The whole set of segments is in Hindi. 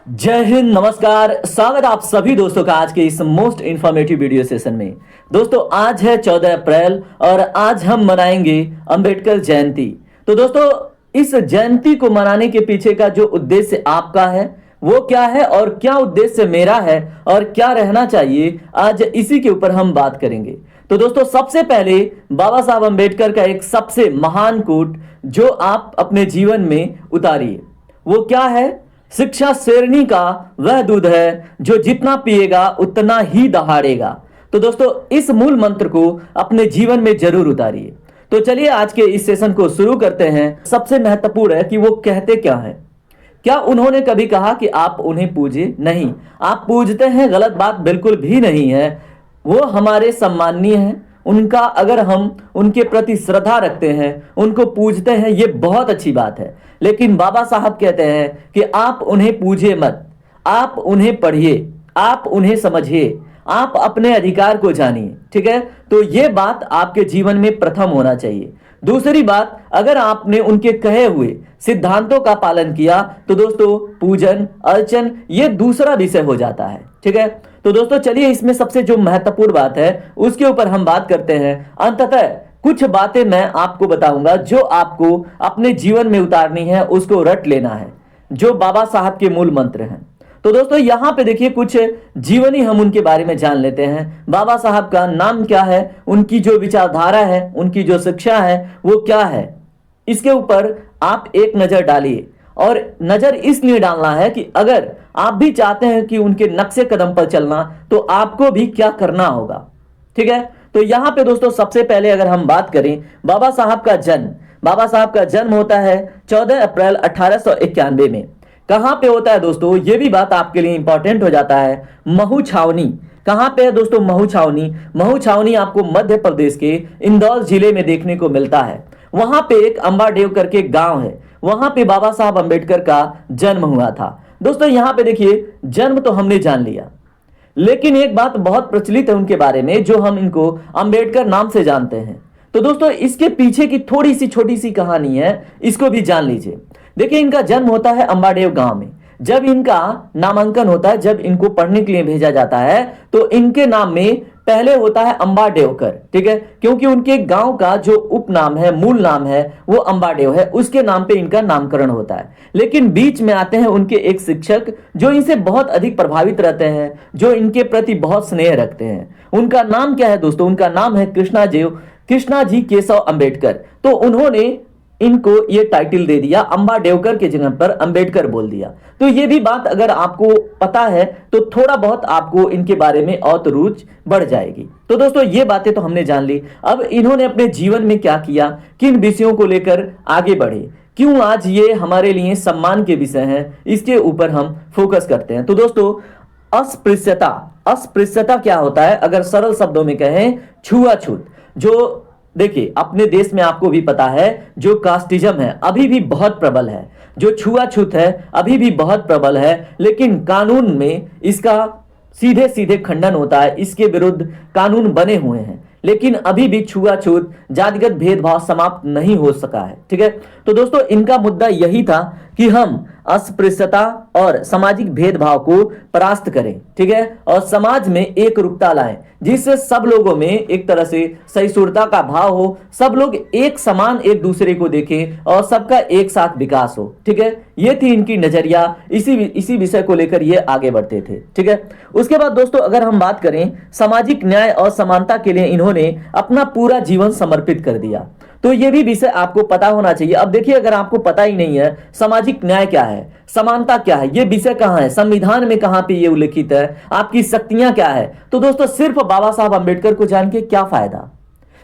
जय हिंद, नमस्कार। स्वागत है आप सभी दोस्तों का आज के इस मोस्ट इंफॉर्मेटिव वीडियो सेशन में। दोस्तों आज है 14 अप्रैल और आज हम मनाएंगे अंबेडकर जयंती। तो दोस्तों इस जयंती को मनाने के पीछे का जो उद्देश्य आपका है वो क्या है और क्या उद्देश्य मेरा है और क्या रहना चाहिए, आज इसी के ऊपर हम बात करेंगे। तो दोस्तों सबसे पहले बाबा साहब अंबेडकर का एक सबसे महान कोट जो आप अपने जीवन में उतारिए, वो क्या है? शिक्षा शेरनी का वह दूध है जो जितना पिएगा उतना ही दहाड़ेगा। तो दोस्तों इस मूल मंत्र को अपने जीवन में जरूर उतारिए। तो चलिए आज के इस सेशन को शुरू करते हैं। सबसे महत्वपूर्ण है कि वो कहते क्या हैं। क्या उन्होंने कभी कहा कि आप उन्हें पूजिए? नहीं, आप पूजते हैं, गलत बात बिल्कुल भी नहीं है। वो हमारे सम्माननीय हैं। उनका अगर हम उनके प्रति श्रद्धा रखते हैं, उनको पूजते हैं, ये बहुत अच्छी बात है। लेकिन बाबा साहब कहते हैं कि आप उन्हें पूजिए मत, आप उन्हें पढ़िए, आप उन्हें समझिए, आप अपने अधिकार को जानिए। ठीक है, तो ये बात आपके जीवन में प्रथम होना चाहिए। दूसरी बात, अगर आपने उनके कहे हुए सिद्धांतों का पालन किया तो दोस्तों पूजन अर्चन ये दूसरा विषय हो जाता है। ठीक है, तो दोस्तों चलिए इसमें सबसे जो महत्वपूर्ण बात है उसके ऊपर हम बात करते हैं। अंततः कुछ बातें मैं आपको बताऊंगा जो आपको अपने जीवन में उतारनी है, उसको रट लेना है, जो बाबा साहब के मूल मंत्र हैं। तो दोस्तों यहां पे देखिए कुछ जीवनी हम उनके बारे में जान लेते हैं। बाबा साहब का नाम क्या है, उनकी जो विचारधारा है, उनकी जो शिक्षा है वो क्या है, इसके ऊपर आप एक नजर डालिए। और नजर इसलिए डालना है कि अगर आप भी चाहते हैं कि उनके नक्शे कदम पर चलना तो आपको भी क्या करना होगा। ठीक है, तो यहां पे दोस्तों सबसे पहले अगर हम बात करें बाबा साहब का जन्म, बाबा साहब का जन्म होता है 14 अप्रैल 1891 में। कहां पे होता है दोस्तों, ये भी बात आपके लिए इंपॉर्टेंट हो जाता है। महू छावनी। कहां पे है दोस्तों महू छावनी? महू छावनी आपको मध्य प्रदेश के इंदौर जिले में देखने को मिलता है। वहां पे एक अंबाडेव करके गांव है, वहां पे बाबा साहब अंबेडकर का जन्म हुआ था। दोस्तों यहां पे देखिए जन्म तो हमने जान लिया, लेकिन एक बात बहुत प्रचलित है उनके बारे में जो हम इनको अंबेडकर नाम से जानते हैं। तो दोस्तों इसके पीछे की थोड़ी सी छोटी सी कहानी है, इसको भी जान लीजिए। देखिए इनका जन्म होता है अंबाडेव गांव में। जब इनका नामांकन होता है, जब इनको पढ़ने के लिए भेजा जाता है तो इनके नाम में पहले होता है अंबाडेवकर। ठीक है, क्योंकि उनके गांव का जो उपनाम है, मूल नाम है वो अंबाडेव है, उसके नाम पे इनका नामकरण होता है। लेकिन बीच में आते हैं उनके एक शिक्षक जो इनसे बहुत अधिक प्रभावित रहते हैं, जो इनके प्रति बहुत स्नेह रखते हैं। उनका नाम क्या है दोस्तों? उनका नाम है कृष्णाजी केशव अंबेडकर। तो उन्होंने इनको ये टाइटल दे दिया, अंबाडेवकर के जगह पर अंबेडकर बोल दिया। तो ये भी बात अगर आपको पता है तो थोड़ा बहुत आपको इनके बारे में और तो रुचि बढ़ जाएगी। तो दोस्तों ये बातें तो हमने जान ली। अब इन्होंने अपने जीवन में क्या किया, किन विषयों को लेकर आगे बढ़े, क्यों आज ये हमारे लिए सम्मान के विषय हैं, इसके ऊपर हम फोकस करते हैं। तो दोस्तों अस्पृश्यता, अस्पृश्यता क्या होता है? अगर सरल शब्दों में कहें छुआछूत। जो देखिए अपने देश में आपको भी पता है जो कास्टिज्म है अभी भी बहुत प्रबल है, जो छुआछूत है अभी भी बहुत प्रबल है। लेकिन कानून में इसका सीधे सीधे खंडन होता है, इसके विरुद्ध कानून बने हुए हैं, लेकिन अभी भी छुआछूत जातिगत भेदभाव समाप्त नहीं हो सका है। ठीक है, तो दोस्तों इनका मुद्दा यही था कि हम अस्पृश्यता और सामाजिक भेदभाव को परास्त करें। ठीक है, और समाज में एक रूपता लाएं जिससे सब लोगों में एक तरह से सहिष्णुता का भाव हो, सब लोग एक समान एक दूसरे को देखें और सबका एक साथ विकास हो। ठीक है, ये थी इनकी नजरिया, इसी विषय को लेकर ये आगे बढ़ते थे। ठीक है, उसके बाद दोस्तों अगर हम बात करें सामाजिक न्याय और समानता के लिए इन्होंने अपना पूरा जीवन समर्पित कर दिया। तो ये भी विषय आपको पता होना चाहिए। अब देखिए अगर आपको पता ही नहीं है सामाजिक न्याय क्या है, समानता क्या है, ये विषय कहाँ है, संविधान में कहाँ पे ये उल्लेखित है, आपकी शक्तियां क्या है, तो दोस्तों सिर्फ बाबा साहब अंबेडकर को जान के क्या फायदा,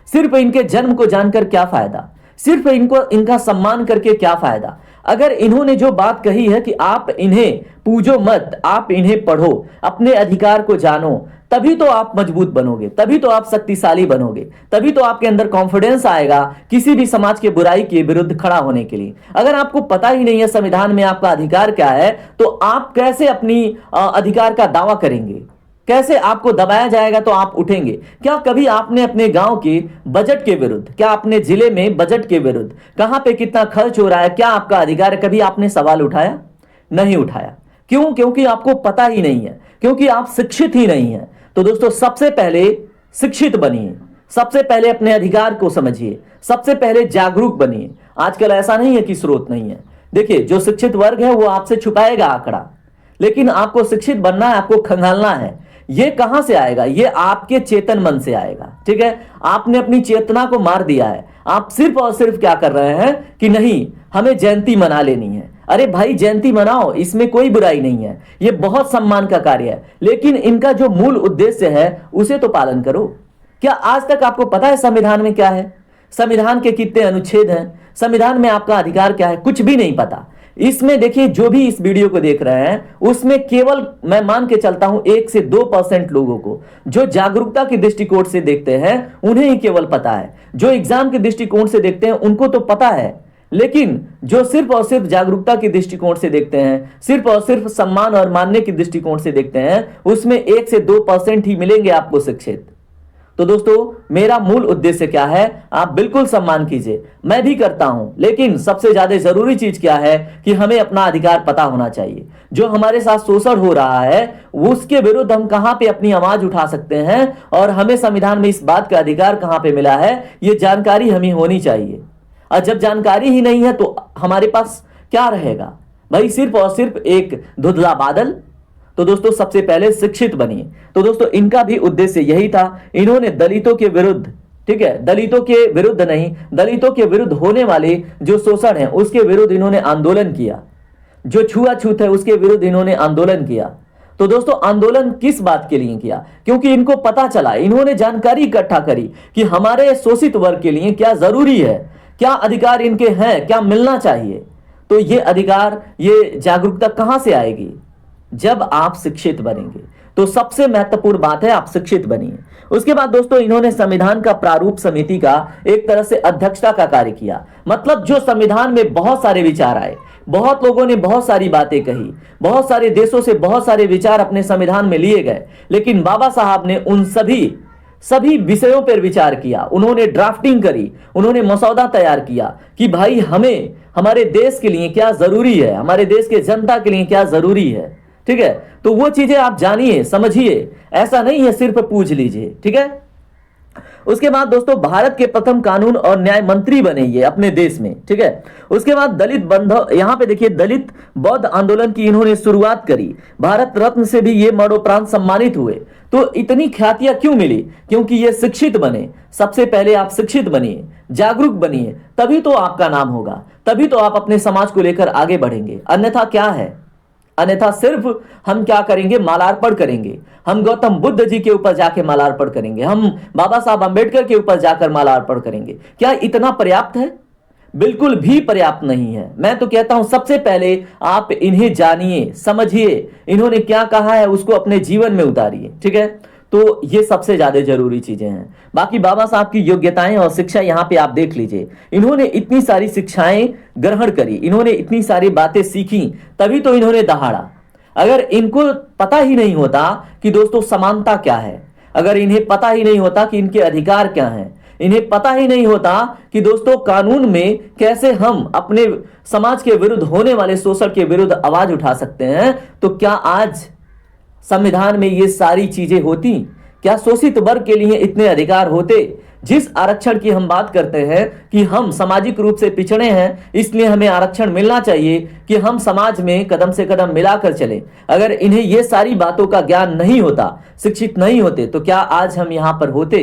सिर्फ इनके जन्म को जानकर क्या फायदा, सिर्फ इनका सम्मान करके क्या फायदा। अगर इन्होंने जो बात कही है कि आप इन्हें पूजो मत, आप इन्हें पढ़ो, अपने अधिकार को जानो, तभी तो आप मजबूत बनोगे, तभी तो आप शक्तिशाली बनोगे, तभी तो आपके अंदर कॉन्फिडेंस आएगा किसी भी समाज के बुराई के विरुद्ध खड़ा होने के लिए। अगर आपको पता ही नहीं है संविधान में आपका अधिकार क्या है तो आप कैसे अपनी अधिकार का दावा करेंगे, कैसे आपको दबाया जाएगा तो आप उठेंगे? क्या कभी आपने अपने गांव के बजट के विरुद्ध, क्या अपने जिले में बजट के विरुद्ध, कहां पे कितना खर्च हो रहा है, क्या आपका अधिकार है, कभी आपने सवाल उठाया? नहीं उठाया। क्यों? क्योंकि आपको पता ही नहीं है, क्योंकि आप शिक्षित ही नहीं है। तो दोस्तों सबसे पहले शिक्षित बनिए, सबसे पहले अपने अधिकार को समझिए, सबसे पहले जागरूक बनिए। आजकल ऐसा नहीं है कि स्रोत नहीं है। देखिए, जो शिक्षित वर्ग है वो आपसे छुपाएगा आंकड़ा, लेकिन आपको शिक्षित बनना है, आपको खंगालना है। ये कहां से आएगा? ये आपके चेतन मन से आएगा। ठीक है, आपने अपनी चेतना को मार दिया है। आप सिर्फ और सिर्फ क्या कर रहे हैं कि नहीं, हमें जयंती मना लेनी है। अरे भाई, जयंती मनाओ, इसमें कोई बुराई नहीं है, ये बहुत सम्मान का कार्य है, लेकिन इनका जो मूल उद्देश्य है उसे तो पालन करो। क्या आज तक आपको पता है संविधान में क्या है? संविधान के कितने अनुच्छेद हैं? संविधान में आपका अधिकार क्या है? कुछ भी नहीं पता। इसमें देखिए, जो भी इस वीडियो को देख रहे हैं उसमें केवल मैं मान के चलता हूं 1 से 2% लोगों को जो जागरूकता के दृष्टिकोण से देखते हैं उन्हें ही केवल पता है। जो एग्जाम के दृष्टिकोण से देखते हैं उनको तो पता है, लेकिन जो सिर्फ और सिर्फ जागरूकता के दृष्टिकोण से देखते हैं, सिर्फ और सिर्फ सम्मान और मानने के दृष्टिकोण से देखते हैं, उसमें 1 से 2% ही मिलेंगे आपको शिक्षित। तो दोस्तों, मेरा मूल उद्देश्य क्या है? आप बिल्कुल सम्मान कीजिए, मैं भी करता हूं, लेकिन सबसे ज्यादा जरूरी चीज क्या है कि हमें अपना अधिकार पता होना चाहिए। जो हमारे साथ शोषण हो रहा है उसके विरुद्ध हम कहां पे अपनी आवाज उठा सकते हैं और हमें संविधान में इस बात का अधिकार कहां पे मिला है, ये जानकारी हमें होनी चाहिए। और जब जानकारी ही नहीं है तो हमारे पास क्या रहेगा भाई? सिर्फ और सिर्फ एक धुंधला बादल। तो दोस्तों, सबसे पहले शिक्षित बनिए। तो दोस्तों, इनका भी उद्देश्य यही था। इन्होंने दलितों के विरुद्ध, ठीक है, दलितों के विरुद्ध नहीं, दलितों के विरुद्ध होने वाले जो शोषण है उसके विरुद्ध इन्होंने आंदोलन किया। जो छुआछूत है उसके विरुद्ध इन्होंने आंदोलन किया। तो दोस्तों, आंदोलन किस बात के लिए किया? क्योंकि इनको पता चला, इन्होंने जानकारी इकट्ठा करी कि हमारे शोषित वर्ग के लिए क्या जरूरी है, क्या अधिकार इनके हैं, क्या मिलना चाहिए। तो ये अधिकार, ये जागरूकता कहां से आएगी? जब आप शिक्षित बनेंगे। तो सबसे महत्वपूर्ण बात है आप शिक्षित बनिए। उसके बाद दोस्तों, इन्होंने संविधान का प्रारूप समिति का एक तरह से अध्यक्षता का कार्य किया। मतलब जो संविधान में बहुत सारे विचार आए, बहुत लोगों ने बहुत सारी बातें कही, बहुत सारे देशों से बहुत सारे विचार अपने संविधान में लिए गए, लेकिन बाबा साहब ने उन सभी विषयों पर विचार किया। उन्होंने ड्राफ्टिंग करी, उन्होंने मसौदा तैयार किया कि भाई हमें हमारे देश के लिए क्या जरूरी है, हमारे देश के जनता के लिए क्या जरूरी है। ठीक है, तो वो चीजें आप जानिए, समझिए, ऐसा नहीं है सिर्फ पूछ लीजिए। ठीक है, उसके बाद दोस्तों, भारत के प्रथम कानून और न्याय मंत्री बने ये अपने देश में। ठीक है, उसके बाद दलित बंधु, यहां पे देखिए, दलित बौद्ध आंदोलन की इन्होंने शुरुआत करी। भारत रत्न से भी ये मरणोपरांत सम्मानित हुए। तो इतनी ख्यातियां क्यों मिली? क्योंकि ये शिक्षित बने। सबसे पहले आप शिक्षित बनिए, जागरूक बनिए, तभी तो आपका नाम होगा, तभी तो आप अपने समाज को लेकर आगे बढ़ेंगे। अन्यथा क्या है? अन्यथा सिर्फ हम क्या करेंगे? मालार्पण करेंगे। हम गौतम बुद्ध जी के ऊपर जाके मालार्पण करेंगे, हम बाबा साहब अंबेडकर के ऊपर जाकर मालार्पण करेंगे। क्या इतना पर्याप्त है? बिल्कुल भी पर्याप्त नहीं है। मैं तो कहता हूं सबसे पहले आप इन्हें जानिए, समझिए, इन्होंने क्या कहा है उसको अपने जीवन में उतारिए। ठीक है, तो ये सबसे ज्यादा जरूरी चीजें हैं। बाकी बाबा साहब की योग्यताएं और शिक्षा यहां पे आप देख लीजिए। इन्होंने इतनी सारी शिक्षाएं ग्रहण करी, इन्होंने इतनी सारी बातें सीखी, तभी तो इन्होंने दहाड़ा। अगर इनको पता ही नहीं होता कि दोस्तों समानता क्या है, अगर इन्हें पता ही नहीं होता कि इनके अधिकार क्या हैं, इन्हें पता ही नहीं होता कि दोस्तों कानून में कैसे हम अपने समाज के विरुद्ध होने वाले शोषण के विरुद्ध आवाज उठा सकते हैं, तो क्या आज संविधान में ये सारी चीजें होती? क्या शोषित वर्ग के लिए इतने अधिकार होते? जिस आरक्षण की हम बात करते हैं कि हम सामाजिक रूप से पिछड़े हैं, इसलिए हमें आरक्षण मिलना चाहिए कि हम समाज में कदम से कदम मिलाकर चले। अगर इन्हें ये सारी बातों का ज्ञान नहीं होता, शिक्षित नहीं होते, तो क्या आज हम यहां पर होते?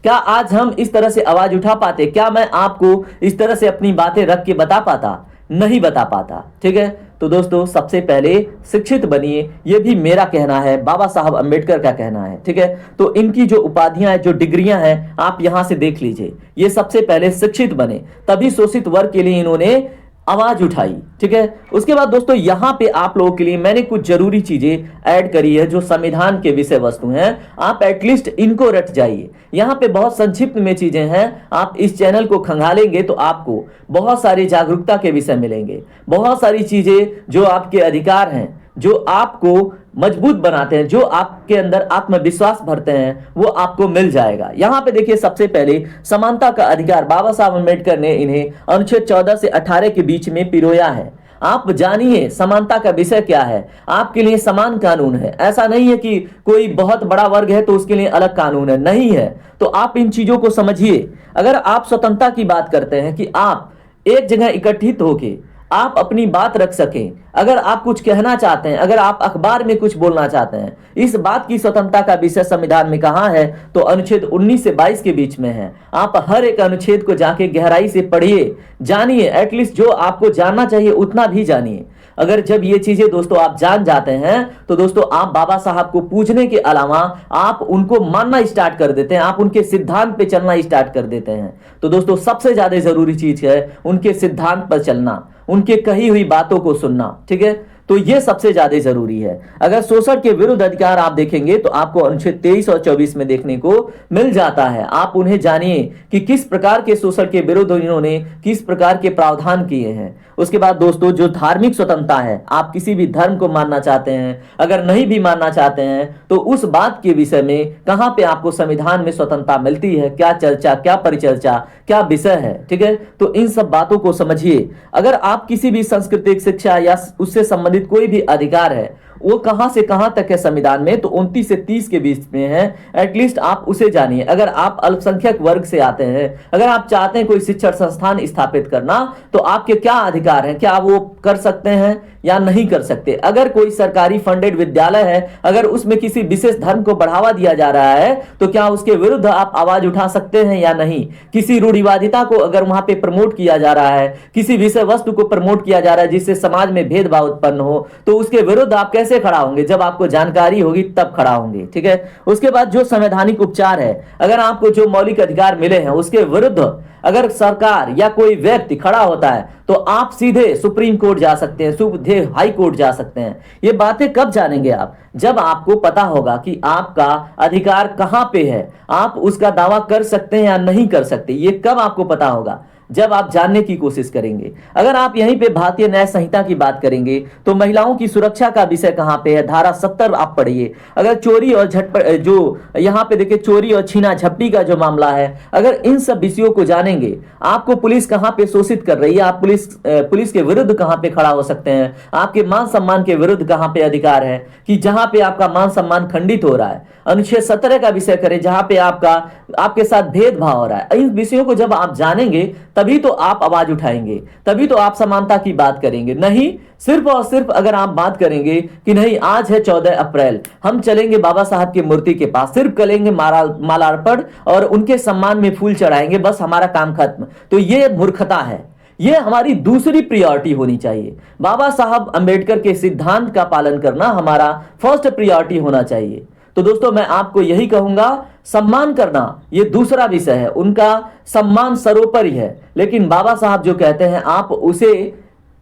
क्या आज हम इस तरह से आवाज उठा पाते? क्या मैं आपको इस तरह से अपनी बातें रख के बता पाता? नहीं बता पाता। ठीक है, तो दोस्तों सबसे पहले शिक्षित बनिए, यह भी मेरा कहना है, बाबा साहब अंबेडकर का कहना है। ठीक है, तो इनकी जो उपाधियां हैं, जो डिग्रियां हैं, आप यहां से देख लीजिए। ये सबसे पहले शिक्षित बने, तभी शोषित वर्ग के लिए इन्होंने आवाज उठाई। ठीक है, उसके बाद दोस्तों यहां पे आप लोगों के लिए मैंने कुछ जरूरी चीजें ऐड करी है जो संविधान के विषय वस्तु हैं। आप एटलीस्ट इनको रट जाइए। यहां पे बहुत संक्षिप्त में चीजें हैं, आप इस चैनल को खंगालेंगे तो आपको बहुत सारी जागरूकता के विषय मिलेंगे, बहुत सारी चीजें जो आपके अधिकार हैं, जो आपको मजबूत बनाते हैं, जो आपके अंदर आत्मविश्वास भरते हैं, वो आपको मिल जाएगा। यहां पे देखिए, सबसे पहले समानता का अधिकार बाबा साहब अम्बेडकर ने इन्हें अनुच्छेद 14 से 18 के बीच में पिरोया है। आप जानिए समानता का विषय क्या है। आपके लिए समान कानून है, ऐसा नहीं है कि कोई बहुत बड़ा वर्ग है तो उसके लिए अलग कानून है, नहीं है। तो आप इन चीजों को समझिए। अगर आप स्वतंत्रता की बात करते हैं कि आप एक जगह इकट्ठित होके आप अपनी बात रख सकें, अगर आप कुछ कहना चाहते हैं, अगर आप अखबार में कुछ बोलना चाहते हैं, इस बात की स्वतंत्रता का विषय संविधान में कहां है? तो अनुच्छेद 19 से 22 के बीच में है। आप हर एक अनुच्छेद को जाके गहराई से पढ़िए, जानिए, एटलीस्ट जो आपको जानना चाहिए उतना भी जानिए। अगर जब ये चीजें दोस्तों आप जान जाते हैं तो दोस्तों आप बाबा साहब को पूछने के अलावा आप उनको मानना स्टार्ट कर देते हैं, आप उनके सिद्धांत पे चलना स्टार्ट कर देते हैं। तो दोस्तों सबसे ज्यादा जरूरी चीज है उनके सिद्धांत पर चलना, उनके कही हुई बातों को सुनना, ठीक है। तो ये सबसे ज्यादा जरूरी है। अगर शोषण के विरुद्ध अधिकार आप देखेंगे तो आपको अनुच्छेद 23 और 24 में देखने को मिल जाता है। आप उन्हें जानिए कि किस प्रकार के शोषण के विरुद्ध इन्होंने किस प्रकार के प्रावधान किए हैं। उसके बाद दोस्तों जो धार्मिक स्वतंत्रता है, आप किसी भी धर्म को मानना चाहते हैं, अगर नहीं भी मानना चाहते हैं तो उस बात के विषय में कहां पे आपको संविधान में स्वतंत्रता मिलती है, क्या चर्चा, क्या परिचर्चा, क्या विषय है, ठीक है। तो इन सब बातों को समझिए। अगर आप किसी भी सांस्कृतिक शिक्षा या उससे संबंधित कोई भी अधिकार है वो कहां से कहां तक है संविधान में, तो 29 से 30 के बीच में है। एटलीस्ट आप उसे जानिए। अगर आप अल्पसंख्यक वर्ग से आते हैं, अगर आप चाहते हैं कोई शिक्षण संस्थान स्थापित करना, तो आपके क्या अधिकार हैं, क्या वो कर सकते हैं या नहीं कर सकते। अगर कोई सरकारी फंडेड विद्यालय है, अगर उसमें किसी विशेष धर्म को बढ़ावा दिया जा रहा है तो क्या उसके विरुद्ध आप आवाज उठा सकते हैं या नहीं। किसी रूढ़िवादिता को अगर वहां पे प्रमोट किया जा रहा है, किसी विषय वस्तु को प्रमोट किया जा रहा है जिससे समाज में भेदभाव उत्पन्न हो, तो उसके विरुद्ध आप कैसे खड़ा होंगे? जब आपको जानकारी होगी तब खड़ा होंगे, ठीक है। उसके बाद जो संवैधानिक उपचार है, अगर आपको जो मौलिक अधिकार मिले हैं उसके विरुद्ध अगर सरकार या कोई व्यक्ति खड़ा होता है तो आप सीधे सुप्रीम कोर्ट जा सकते हैं, सीधे हाई कोर्ट जा सकते हैं। ये बातें कब जानेंगे आप? जब आपको पता होगा कि आपका अधिकार कहां पे है, आप उसका दावा कर सकते हैं या नहीं कर सकते। ये कब आपको पता होगा? जब आप जानने की कोशिश करेंगे। अगर आप यहीं पे भारतीय न्याय संहिता की बात करेंगे तो महिलाओं की सुरक्षा का विषय कहां पे है? धारा 70 आप पढ़िए। अगर चोरी और झटपट जो यहां पे देखिए चोरी और छीना झपटी का जो मामला है, अगर इन सब विषयों को जानेंगे, आपको पुलिस कहां पे शोषित कर रही है, आप पुलिस के विरुद्ध कहां पे खड़ा हो सकते हैं, आपके मान सम्मान के विरुद्ध कहां पे अधिकार है कि जहां पे आपका मान सम्मान खंडित हो रहा है। अनुच्छेद 17 का विषय करें जहां पे आपके साथ भेदभाव हो रहा है। इन विषयों को जब आप जानेंगे तभी तो आप आवाज उठाएंगे, तभी तो आप समानता की बात करेंगे। नहीं सिर्फ और सिर्फ अगर आप बात करेंगे कि नहीं आज है 14 अप्रैल, हम चलेंगे बाबा साहब की मूर्ति के पास, सिर्फ करेंगे मालार्पण और उनके सम्मान में फूल चढ़ाएंगे, बस हमारा काम खत्म, तो ये मूर्खता है। ये हमारी दूसरी प्रायोरिटी होनी चाहिए। बाबा साहब अंबेडकर के सिद्धांत का पालन करना हमारा फर्स्ट प्रायोरिटी होना चाहिए। तो दोस्तों मैं आपको यही कहूंगा, सम्मान करना ये दूसरा विषय है, उनका सम्मान सर्वोपरि है, लेकिन बाबा साहब जो कहते हैं आप उसे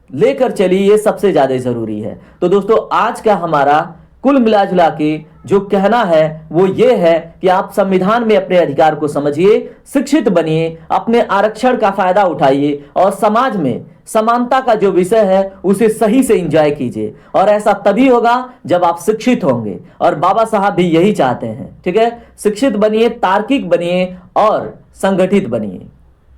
लेकर चलिए, ये सबसे ज्यादा जरूरी है। तो दोस्तों आज का हमारा कुल मिला जुला के जो कहना है वो ये है कि आप संविधान में अपने अधिकार को समझिए, शिक्षित बनिए, अपने आरक्षण का फायदा उठाइए और समाज में समानता का जो विषय है उसे सही से एंजॉय कीजिए। और ऐसा तभी होगा जब आप शिक्षित होंगे, और बाबा साहब भी यही चाहते हैं, ठीक है। शिक्षित बनिए, तार्किक बनिए और संगठित बनिए।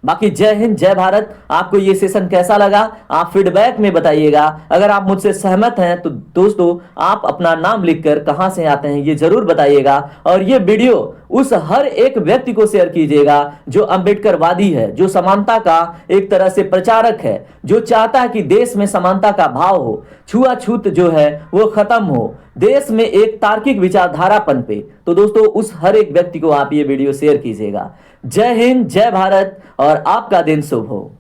बाकी जय हिंद, जय भारत। आपको ये सेशन कैसा लगा आप फीडबैक में बताइएगा। अगर आप मुझसे सहमत हैं तो दोस्तों आप अपना नाम लिखकर कहां से आते हैं ये जरूर बताइएगा, और ये वीडियो उस हर एक व्यक्ति को शेयर कीजिएगा जो अंबेडकरवादी है, जो समानता का एक तरह से प्रचारक है, जो चाहता है कि देश में समानता का भाव हो, छुआछूत जो है वो खत्म हो, देश में एक तार्किक विचारधारा पनपे। तो दोस्तों उस हर एक व्यक्ति को आप ये वीडियो शेयर कीजिएगा। जय हिंद, जय भारत और आपका दिन शुभ हो।